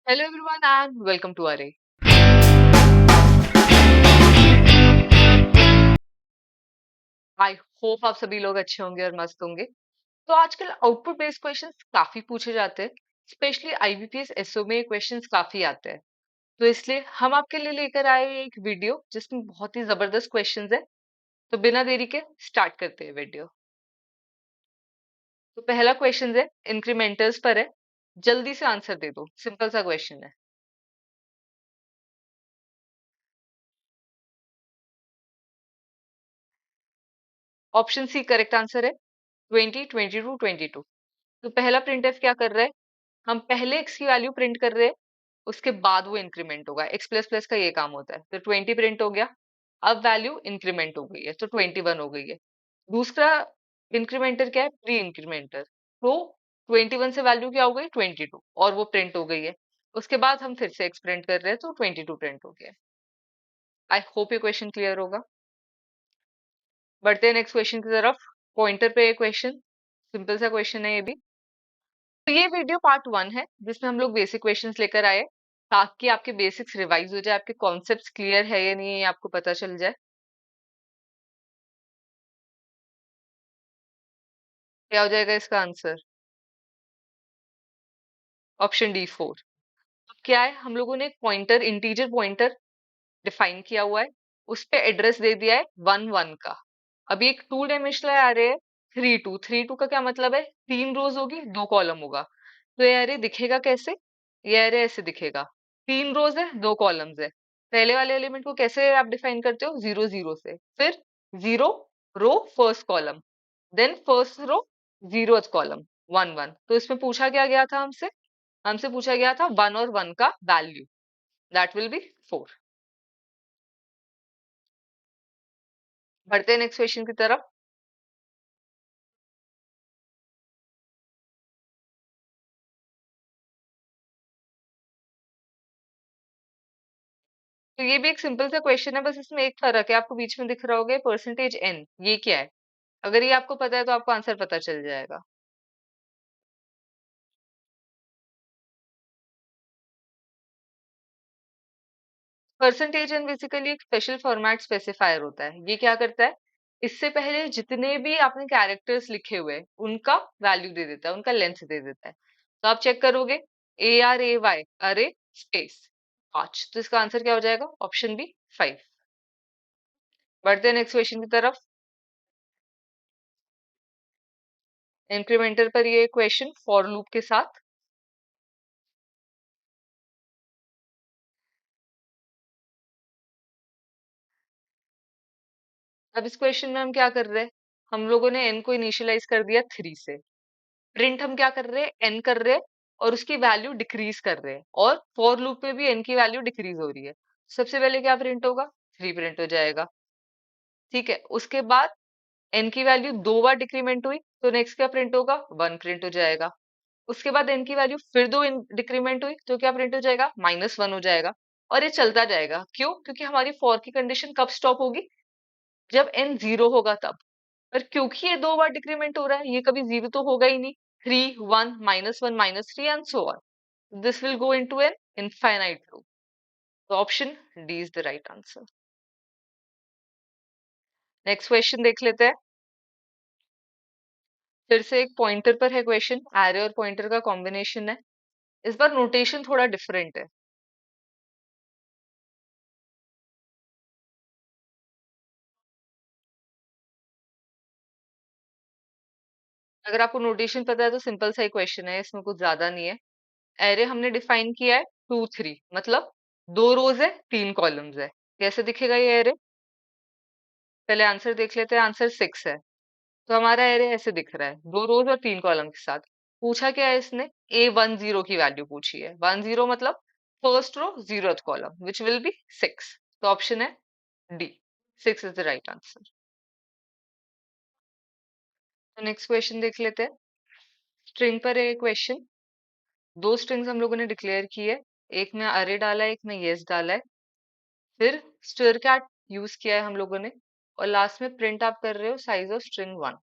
Hello everyone and welcome to अरे। I hope आप सभी लोग अच्छे होंगे और मस्त होंगे। तो आजकल आउटपुट बेस्ड क्वेश्चंस काफी पूछे जाते हैं, स्पेशली आईबीपीएस एसओ में क्वेश्चंस काफी आते हैं। तो इसलिए हम आपके लिए लेकर आए हैं एक वीडियो जिसमें बहुत ही जबरदस्त क्वेश्चंस है। तो बिना देरी के स्टार्ट करते हैं वीडियो। तो पहला क्वेश्चन है, इंक्रीमेंटर्स पर है। जल्दी से आंसर दे दो, सिंपल सा क्वेश्चन है। ऑप्शन सी करेक्ट आंसर है। 20, 22, 22। तो पहला प्रिंटफ क्या कर रहा है, हम पहले एक्स की वैल्यू प्रिंट कर रहे हैं, उसके बाद वो इंक्रीमेंट होगा। एक्स प्लस प्लस का ये काम होता है। तो 20 प्रिंट हो गया, अब वैल्यू इंक्रीमेंट हो गई है तो 21 हो गई है। दूसरा इंक्रीमेंटर क्या है, प्री इंक्रीमेंटर। तो 21 से वैल्यू क्या हो गई, 22, और वो प्रिंट हो गई है। उसके बाद हम फिर से एक्स प्रिंट कर रहे हैं तो 22 प्रिंट हो गया। आई होप ये क्वेश्चन क्लियर होगा। बढ़ते हैं नेक्स्ट क्वेश्चन की तरफ। पॉइंटर पे ये क्वेश्चन, सिंपल सा क्वेश्चन है ये भी। तो ये वीडियो पार्ट 1 है जिसमें हम लोग बेसिक क्वेश्चंस लेकर आए, ताकि आपके बेसिक्स रिवाइज हो जाए, आपके कॉन्सेप्ट्स क्लियर है या नहीं ये आपको पता चल जाए। क्या हो जाएगा इसका आंसर, ऑप्शन डी 4। क्या है, हम लोगों ने एक पॉइंटर, इंटीजर पॉइंटर डिफाइन किया हुआ है, उस पे एड्रेस दे दिया है 1 1 का। अभी एक 2 डायमेंशनल अरे है, 3 2। 3 2 का क्या मतलब है, 3 रोज होगी 2 कॉलम होगा। तो ये अरे दिखेगा कैसे, ये अरे ऐसे दिखेगा। 3 रोज है 2 कॉलम्स है। पहले वाले एलिमेंट को कैसे आप डिफाइन करते हो, 0 0 से, फिर 0 row first column, then first row 0th column, 1 1। तो इसमें पूछा क्या गया था हमसे, हमसे पूछा गया था 1 और 1 का वैल्यू, दैट विल बी 4। बढ़ते हैं नेक्स्ट क्वेश्चन की तरफ। तो ये भी एक सिंपल सा क्वेश्चन है, बस इसमें एक फर्क है, आपको बीच में दिख रहा होगा परसेंटेज एन, ये क्या है। अगर ये आपको पता है तो आपको आंसर पता चल जाएगा। परसेंटेज एन बेसिकली एक स्पेशल फॉर्मेट स्पेसिफायर होता है। ये क्या करता है, इससे पहले जितने भी आपने कैरेक्टर्स लिखे हुए हैं उनका वैल्यू दे देता है, उनका लेंथ दे देता है। तो आप चेक करोगे, ARAY, अरे स्पेस 5, तो इसका आंसर क्या हो जाएगा, ऑप्शन बी 5। बढ़ते हैं नेक्स्ट क्वेश्चन की तरफ। इंक्रीमेंटर पर ये क्वेश्चन फॉर लूप के साथ। अब इस क्वेश्चन में हम क्या कर रहे हैं, हम लोगों ने n को इनिशियलाइज कर दिया 3 से। प्रिंट हम क्या कर रहे हैं, n कर रहे हैं, और उसकी वैल्यू डिक्रीज कर रहे हैं, और फॉर लूप में भी n की वैल्यू डिक्रीज हो रही है। सबसे पहले क्या प्रिंट होगा, 3 प्रिंट हो जाएगा। ठीक है, उसके बाद n की वैल्यू 2 बार डिक्रीमेंट हुई, तो नेक्स्ट क्या प्रिंट होगा, 1 प्रिंट हो जाएगा। उसके बाद n की वैल्यू फिर 2 डिक्रीमेंट हुई, तो क्या प्रिंट हो जाएगा, -1 हो जाएगा। और ये चलता जाएगा, क्यों, क्योंकि हमारी फॉर की कंडीशन कब स्टॉप होगी, जब n 0 होगा तब। पर क्योंकि ये 2 बार डिक्रीमेंट हो रहा है, ये कभी 0 तो होगा ही नहीं। 3 1 -1 -3 and so on, this will go into an infinite loop. तो option D is the right answer. Next question देख लेते हैं। फिर से एक पॉइंटर पर है क्वेश्चन, एरे और पॉइंटर का कॉम्बिनेशन है। इस बार नोटेशन थोड़ा डिफरेंट है। अगर आपको नोटेशन पता है तो सिंपल सा ही क्वेश्चन है, इसमें कुछ ज्यादा नहीं है। एरे हमने डिफाइन किया है 2 3, मतलब 2 रोज है 3 कॉलम्स है। कैसे दिखेगा ये एरे, पहले आंसर देख लेते हैं। आंसर 6 है। तो हमारा एरे ऐसे दिख रहा है, 2 रोज और 3 कॉलम के साथ। पूछा क्या है इसने, A10 की वैल्यू पूछी है। 10 मतलब first row 0th column, which will be 6। तो ऑप्शन है D, 6 is the right answer. तो नेक्स्ट क्वेश्चन देख लेते हैं। स्ट्रिंग पर है क्वेश्चन, 2 स्ट्रिंग्स हम लोगों ने डिक्लेयर की है, एक में अरे डाला है, एक में येस डाला है। फिर स्ट्र कैट यूज किया है हम लोगों ने, और लास्ट में प्रिंट आप कर रहे हो size of string 1।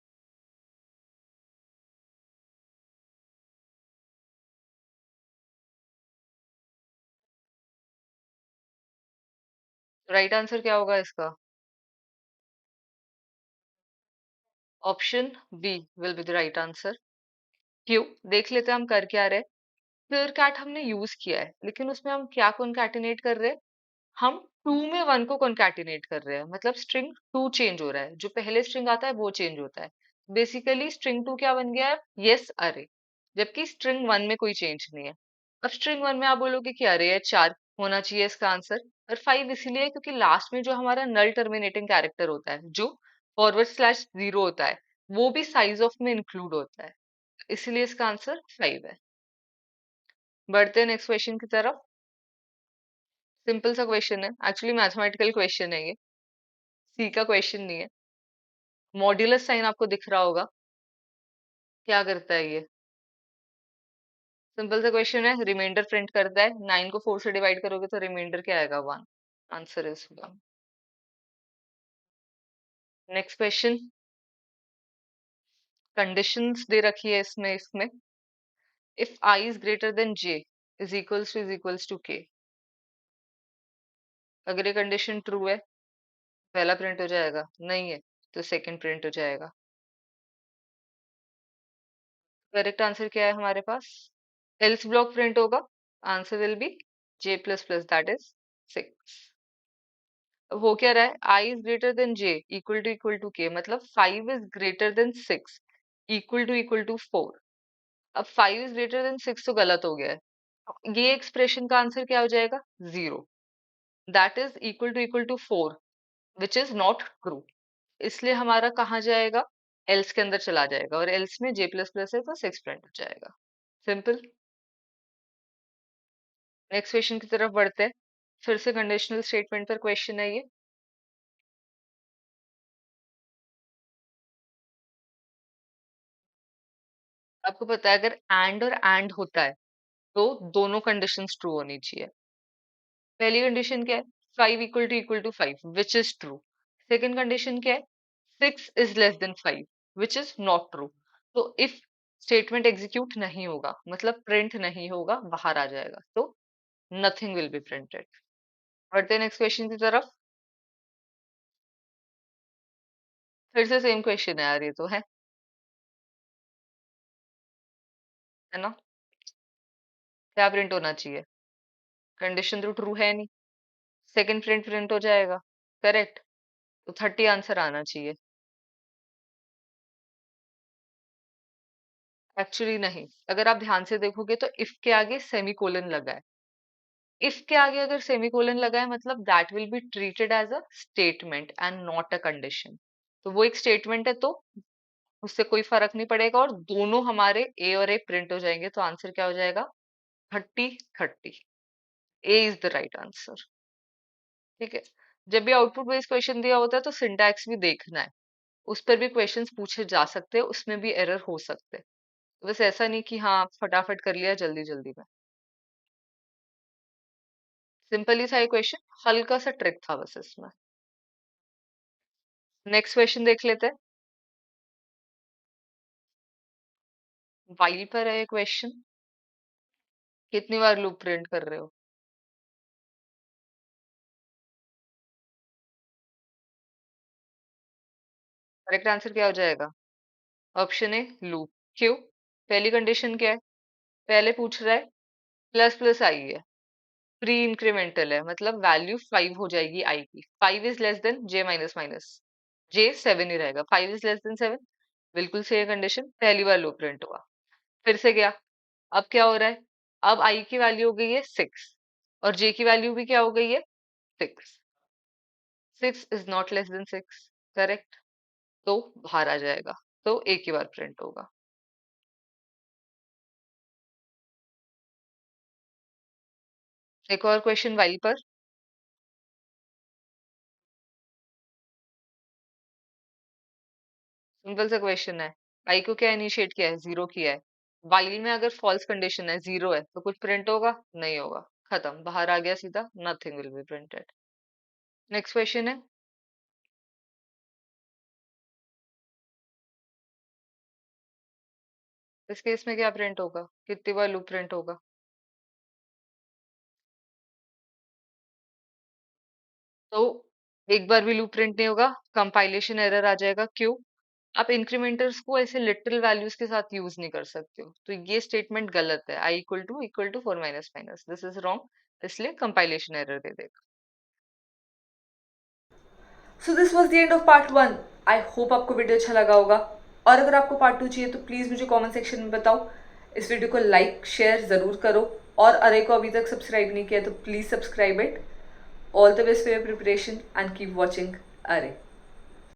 Right answer क्या होगा इसका? Option B will be the right answer. क्यों? देख लेते हैं हम कर क्या रहे हैं। क्लियर कैट हमने यूज किया है, लेकिन उसमें हम क्या कॉन्कैटिनेट कर रहे हैं? हम टू में वन को कॉन्कैटिनेट कर रहे हैं, मतलब स्ट्रिंग टू चेंज हो रहा है, जो पहले स्ट्रिंग आता है वो चेंज होता है। बेसिकली स्ट्रिंग टू क्या बन गया है? यस अरे। जबकि स्ट्रिंग वन में कोई चेंज नहीं है। अब स्ट्रिंग वन में आप बोलोगे कि अरे है चार, होना चाहिए इसका आंसर। और फाइव इसलिए क्योंकि लास्ट में जो हमारा नल टर्मिनेटिंग कैरेक्टर होता है, जो फॉरवर्ड स्लैश जीरो होता है, वो भी साइज ऑफ में इंक्लूड होता है। इसलिए इसका आंसर फाइव है। बढ़ते हैं नेक्स्ट क्वेश्चन की तरफ। सिंपल सा क्वेश्चन है, एक्चुअली मैथमेटिकल क्वेश्चन है ये, सी का क्वेश्चन नहीं है। मॉड्यूलस साइन आपको दिख रहा होगा, क्या करता है ये? सिंपल सा क्वेश्चन है, रिमाइंडर प्रिंट करता है। नाइन को फोर से डिवाइड करोगे तो रिमाइंडर क्या आएगा? One. Answer is one. Next question. Conditions दे रखी है इसमें इसमें if i is greater than j is equals to k. अगर ये कंडीशन ट्रू है, पहला प्रिंट हो जाएगा, नहीं है तो सेकंड प्रिंट हो जाएगा। करेक्ट आंसर क्या है हमारे पास? एल्स ब्लॉक प्रिंट होगा। Answer will be j plus plus, that is six. अब हो क्या रहा है? I is greater than j equal to k, मतलब five is greater than six equal to four. अब five is greater than six तो गलत हो गया है। ये एक्सप्रेशन का आंसर क्या हो जाएगा? Zero. That is equal to four, which is not true. इसलिए हमारा कहाँ जाएगा? एल्स के अंदर चला जाएगा, और एल्स में जे प्लस प्लस है तो सिक्स प्रिंट हो जाएगा। सिंपल। नेक्स्ट क्वेश्चन की तरफ बढ़ते हैं। फिर से कंडीशनल स्टेटमेंट पर क्वेश्चन है ये। आपको पता है अगर एंड और एंड होता है तो दोनों कंडीशंस ट्रू होनी चाहिए। पहली कंडीशन क्या है? Five equal to five, which is true. Second condition क्या है? Six is less than five, which is not true. तो इफ स्टेटमेंट एग्जीक्यूट नहीं होगा, मतलब प्रिंट नहीं होगा, बाहर आ जाएगा, तो नथिंग विल बी प्रिंटेड। बढ़ते हैं नेक्स्ट क्वेश्चन की तरफ। फिर से सेम क्वेश्चन है यार, ये तो है ना? क्या प्रिंट होना चाहिए? कंडीशन तो ट्रू है नहीं, सेकंड प्रिंट प्रिंट हो जाएगा। करेक्ट। तो थर्टी आंसर आना चाहिए। एक्चुअली नहीं, अगर आप ध्यान से देखोगे तो इफ के आगे सेमीकोलन लगा है। इफ के आगे अगर सेमीकोलन लगा है, मतलब that will be treated as a statement and not a condition. तो वो एक स्टेटमेंट है, तो उससे कोई फर्क नहीं पड़ेगा, और दोनों हमारे ए और ए प्रिंट हो जाएंगे। तो आंसर क्या हो जाएगा? Thirty thirty. A is the right answer. ठीक है। जब भी आउटपुट बेस्ड क्वेश्चन दिया होता है तो सिंटैक्स भी देखना है। उस पर भी क्वेश्चंस पूछे जा सकते हैं, उसमें भी एरर हो सकते हैं। बस ऐसा नहीं कि हाँ फटाफट कर लिया जल्दी जल्दी में। सिंपल ही था ये क्वेश्चन, हल्का सा ट्रिक था बस इसमें। नेक्स्ट क्वेश्चन देख लेते हैं। वाइल पर है क्वेश्चन। कितनी बार लूप प्रिंट कर रहे हो? करेक्ट आंसर क्या हो जाएगा? Option A loop. क्यों? पहली कंडीशन क्या है? पहले पूछ रहा है प्लस प्लस आई है, प्री इंक्रीमेंटल है, मतलब वैल्यू फाइव हो जाएगी आई की। Five is less than j minus minus j, seven ही रहेगा। Five is less than seven, बिल्कुल सही कंडीशन। पहली बार लूप प्रिंट हुआ। फिर से गया। अब क्या हो रहा है? अब आई की वैल्यू हो गई है सिक्स, और जे की वैल्यू भी क्या हो गई है? Six. Six is not less than six. Correct. तो बाहर आ जाएगा, तो एक ही बार प्रिंट होगा। एक और क्वेश्चन वाइल पर। सिंपल सा क्वेश्चन है। आई को क्या इनिशिएट किया है? जीरो किया है। वाइल में अगर फॉल्स कंडीशन है, जीरो है, तो कुछ प्रिंट होगा? नहीं होगा। खत्म, बाहर आ गया सीधा, nothing will be printed. Next question है। इस केस में क्या प्रिंट होगा? कितनी बार लूप प्रिंट होगा? तो एक बार भी लूप प्रिंट नहीं होगा, कंपाइलेशन एरर आ जाएगा। क्यों? आप इंक्रीमेंटर्स को ऐसे लिटरल वैल्यूज के साथ यूज नहीं कर सकते हो, तो ये स्टेटमेंट गलत है। I equal to 4 minus minus, this is wrong, इसलिए कंपाइलेशन एरर दे देगा। So this was the end of part 1। I hope आपको वीडियो अच्छा लगा होगा, और अगर आपको पार्ट 2 चाहिए तो प्लीज़ मुझे कॉमेंट सेक्शन में बताओ। इस वीडियो को लाइक शेयर ज़रूर करो, और अरे को अभी तक सब्सक्राइब नहीं किया तो please subscribe it. All the best for your preparation and keep watching अरे।